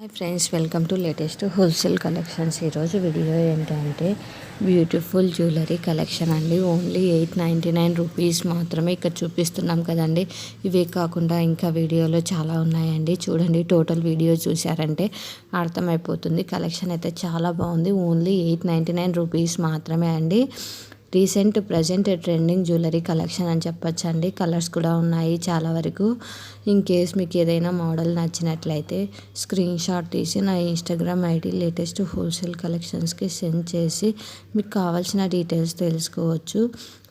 Hi friends, welcome to latest wholesale collections. ఈరోజు video ఏంటంటే beautiful jewellery collection అండి. Only 899 rupees మాత్రమే ఇక్కడ చూపిస్తున్నాం కదండి. ఇవే కాకుండా ఇంకా వీడియోలో చాలా ఉన్నాయండి. చూడండి, టోటల్ వీడియో చూసారంటే అర్థమైపోతుంది. కలెక్షన్ అయితే చాలా బాగుంది. ఓన్లీ 899 రూపీస్ మాత్రమే అండి. ప్రజెంట్ ట్రెండింగ్ జ్యువెలరీ కలెక్షన్ అని చెప్పొచ్చండి. కలర్స్ కూడా ఉన్నాయి చాలా వరకు. ఇన్ కేస్ మీకు ఏదైనా మోడల్ నచ్చినట్లయితే స్క్రీన్ షాట్ తీసి నా ఇన్స్టాగ్రామ్ ఐడి లేటెస్ట్ హోల్సేల్ కలెక్షన్స్కి సెండ్ చేసి మీకు కావాల్సిన డీటెయిల్స్ తెలుసుకోవచ్చు.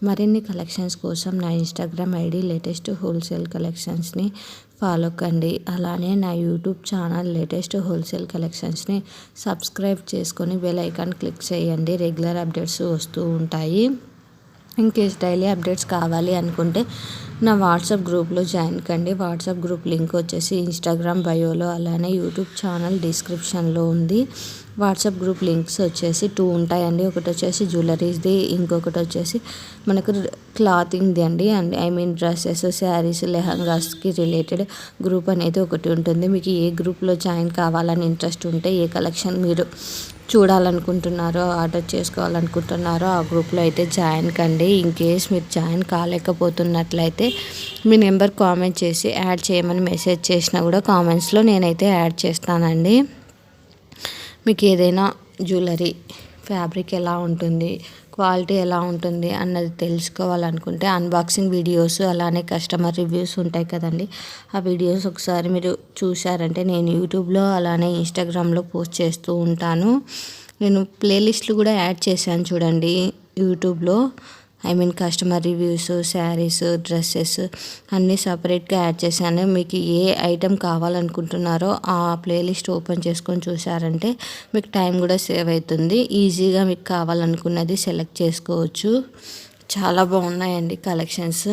మరిన్ని కలెక్షన్స్ కోసం నా ఇన్స్టాగ్రామ్ ఐడి లేటెస్ట్ హోల్సేల్ కలెక్షన్స్ని ఫాలో కండి. అలానే నా యూట్యూబ్ ఛానల్ లేటెస్ట్ హోల్సేల్ కలెక్షన్స్ని సబ్స్క్రైబ్ చేసుకొని బెల్ ఐకాన్ క్లిక్ చేయండి. రెగ్యులర్ అప్డేట్స్ వస్తూ ఉంటాయి. ఇన్ కేస్ డైలీ అప్డేట్స్ కావాలి అనుకుంటే నా వాట్సాప్ గ్రూప్లో జాయిన్ కండి. వాట్సాప్ గ్రూప్ లింక్ వచ్చేసి ఇన్స్టాగ్రామ్ బయోలో, అలానే యూట్యూబ్ ఛానల్ డిస్క్రిప్షన్లో ఉంది. వాట్సాప్ గ్రూప్ లింక్స్ వచ్చేసి 2 ఉంటాయండి. ఒకటి వచ్చేసి జ్యువెలరీస్ది, ఇంకొకటి వచ్చేసి మనకు క్లాతింగ్ది అండి. డ్రెస్సెస్, శారీస్, లెహంగాస్కి రిలేటెడ్ గ్రూప్ అనేది ఒకటి ఉంటుంది. మీకు ఏ గ్రూప్లో జాయిన్ కావాలని ఇంట్రెస్ట్ ఉంటే, ఏ కలెక్షన్ మీరు చూడాలనుకుంటున్నారో, ఆర్డర్ చేసుకోవాలనుకుంటున్నారో ఆ గ్రూప్లో అయితే జాయిన్ కండి. ఇన్ కేస్ మీరు జాయిన్ కాలేకపోతున్నట్లయితే మీ నెంబర్ కామెంట్ చేసి యాడ్ చేయమని మెసేజ్ చేసినా కూడా కామెంట్స్లో నేనైతే యాడ్ చేస్తానండి. మీకు ఏదైనా జ్యువెలరీ ఫ్యాబ్రిక్ ఎలా ఉంటుంది, క్వాలిటీ ఎలా ఉంటుంది అన్నది తెలుసుకోవాలనుకుంటే అన్బాక్సింగ్ వీడియోస్, అలానే కస్టమర్ రివ్యూస్ ఉంటాయి కదండి. ఆ వీడియోస్ ఒకసారి మీరు చూసారంటే నేను యూట్యూబ్లో అలానే ఇన్స్టాగ్రామ్లో పోస్ట్ చేస్తూ ఉంటాను. నేను ప్లేలిస్ట్లు కూడా యాడ్ చేశాను చూడండి యూట్యూబ్లో. కస్టమర్ రివ్యూస్, శారీస్, డ్రెస్సెస్ అన్నీ సపరేట్గా యాడ్ చేశాను. మీకు ఏ ఐటెం కావాలనుకుంటున్నారో ఆ ప్లేలిస్ట్ ఓపెన్ చేసుకొని చూసారంటే మీకు టైం కూడా సేవ్ అవుతుంది. ఈజీగా మీకు కావాలనుకున్నది సెలెక్ట్ చేసుకోవచ్చు. చాలా బాగున్నాయండి కలెక్షన్స్.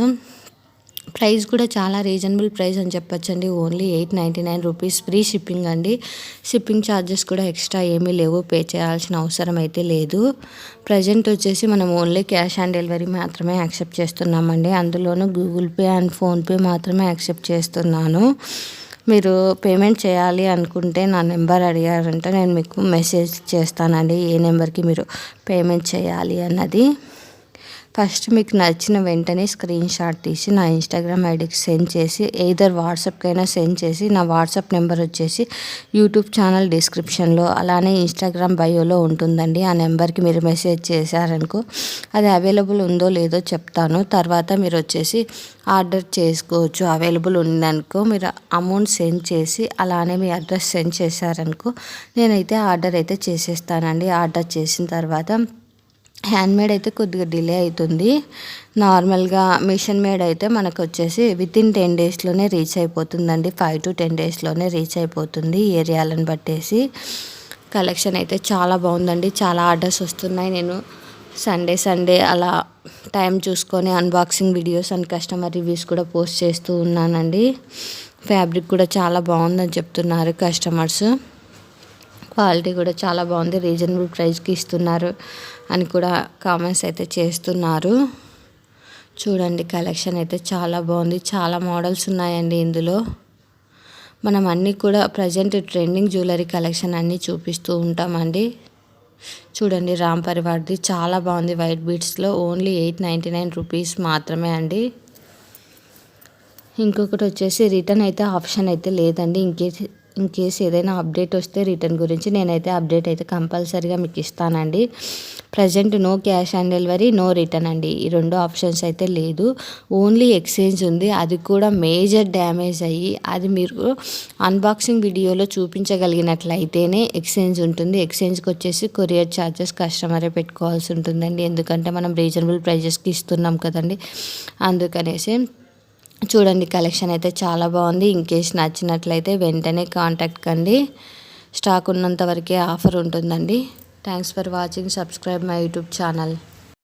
ప్రైస్ కూడా చాలా రీజనబుల్ ప్రైస్ అని చెప్పొచ్చండి. Only 899 rupees. ఫ్రీ షిప్పింగ్ అండి. షిప్పింగ్ ఛార్జెస్ కూడా ఎక్స్ట్రా ఏమీ లేవు, పే చేయాల్సిన అవసరం అయితే లేదు. ప్రజెంట్ వచ్చేసి మనం ఓన్లీ క్యాష్ ఆన్ డెలివరీ మాత్రమే యాక్సెప్ట్ చేస్తున్నామండి. అందులోనూ గూగుల్ పే అండ్ ఫోన్పే మాత్రమే యాక్సెప్ట్ చేస్తున్నాను. మీరు పేమెంట్ చేయాలి అనుకుంటే నా నెంబర్ అడిగారంటే నేను మీకు మెసేజ్ చేస్తానండి, ఏ నెంబర్కి మీరు పేమెంట్ చేయాలి అన్నది. ఫస్ట్ మీకు నచ్చిన వెంటనే స్క్రీన్ షాట్ తీసి నా ఇన్స్టాగ్రామ్ ఐడికి సెండ్ చేసి, ఎయిదర్ వాట్సాప్కైనా సెండ్ చేసి, నా వాట్సాప్ నెంబర్ వచ్చేసి యూట్యూబ్ ఛానల్ డిస్క్రిప్షన్లో, అలానే ఇన్స్టాగ్రామ్ బయోలో ఉంటుందండి. ఆ నెంబర్కి మీరు మెసేజ్ చేశారనుకో అది అవైలబుల్ ఉందో లేదో చెప్తాను. తర్వాత మీరు వచ్చేసి ఆర్డర్ చేసుకోవచ్చు. అవైలబుల్ ఉందనుకో మీరు అమౌంట్ సెండ్ చేసి, అలానే మీ అడ్రస్ సెండ్ చేశారనుకో నేనైతే ఆర్డర్ అయితే చేసేస్తానండి. ఆర్డర్ చేసిన తర్వాత హ్యాండ్మేడ్ అయితే కొద్దిగా డిలే అవుతుంది. నార్మల్గా మిషన్ మేడ్ అయితే మనకు వచ్చేసి వితిన్ 10 డేస్లోనే రీచ్ అయిపోతుందండి. 5 to 10 డేస్లోనే రీచ్ అయిపోతుంది ఏరియాలను బట్టేసి. కలెక్షన్ అయితే చాలా బాగుందండి. చాలా ఆర్డర్స్ వస్తున్నాయి. నేను సండే అలా టైం చూసుకొని unboxing videos and customer reviews కూడా పోస్ట్ చేస్తూ ఉన్నానండి. ఫ్యాబ్రిక్ కూడా చాలా బాగుందని చెప్తున్నారు కస్టమర్స్. క్వాలిటీ కూడా చాలా బాగుంది, రీజనబుల్ ప్రైస్కి ఇస్తున్నారు అని కూడా కామెంట్స్ అయితే చేస్తున్నారు. చూడండి, కలెక్షన్ అయితే చాలా బాగుంది. చాలా మోడల్స్ ఉన్నాయండి ఇందులో. మనం అన్నీ కూడా ప్రజెంట్ ట్రెండింగ్ జ్యువెలరీ కలెక్షన్ అన్నీ చూపిస్తూ ఉంటామండి. చూడండి, రామ్ పరివార్ది చాలా బాగుంది. వైట్ బీడ్స్లో ఓన్లీ 899 రూపీస్ మాత్రమే అండి. ఇంకొకటి వచ్చేసి రిటర్న్ అయితే ఆప్షన్ అయితే లేదండి. ఇన్ కేస్ ఏదైనా అప్డేట్ వస్తే రిటర్న్ గురించి నేనైతే అప్డేట్ అయితే కంపల్సరీగా మీకు ఇస్తానండి. Present no cash on delivery, no return అండి. ఈ 2 ఆప్షన్స్ అయితే లేదు. ఓన్లీ ఎక్స్చేంజ్ ఉంది. అది కూడా మేజర్ డ్యామేజ్ అయ్యి అది మీరు అన్బాక్సింగ్ వీడియోలో చూపించగలిగినట్లయితేనే ఎక్స్చేంజ్ ఉంటుంది. ఎక్స్చేంజ్కి వచ్చేసి కొరియర్ ఛార్జెస్ కస్టమరే పెట్టుకోవాల్సి ఉంటుందండి. ఎందుకంటే మనం రీజనబుల్ ప్రైజెస్కి ఇస్తున్నాం కదండి, అందుకనేసి. చూడండి, కలెక్షన్ అయితే చాలా బాగుంది. ఇన్ కేస్ నచ్చినట్లయితే వెంటనే కాంటాక్ట్ కండి. స్టాక్ ఉన్నంత వరకే ఆఫర్ ఉంటుందండి. Thanks for watching. Subscribe my YouTube channel.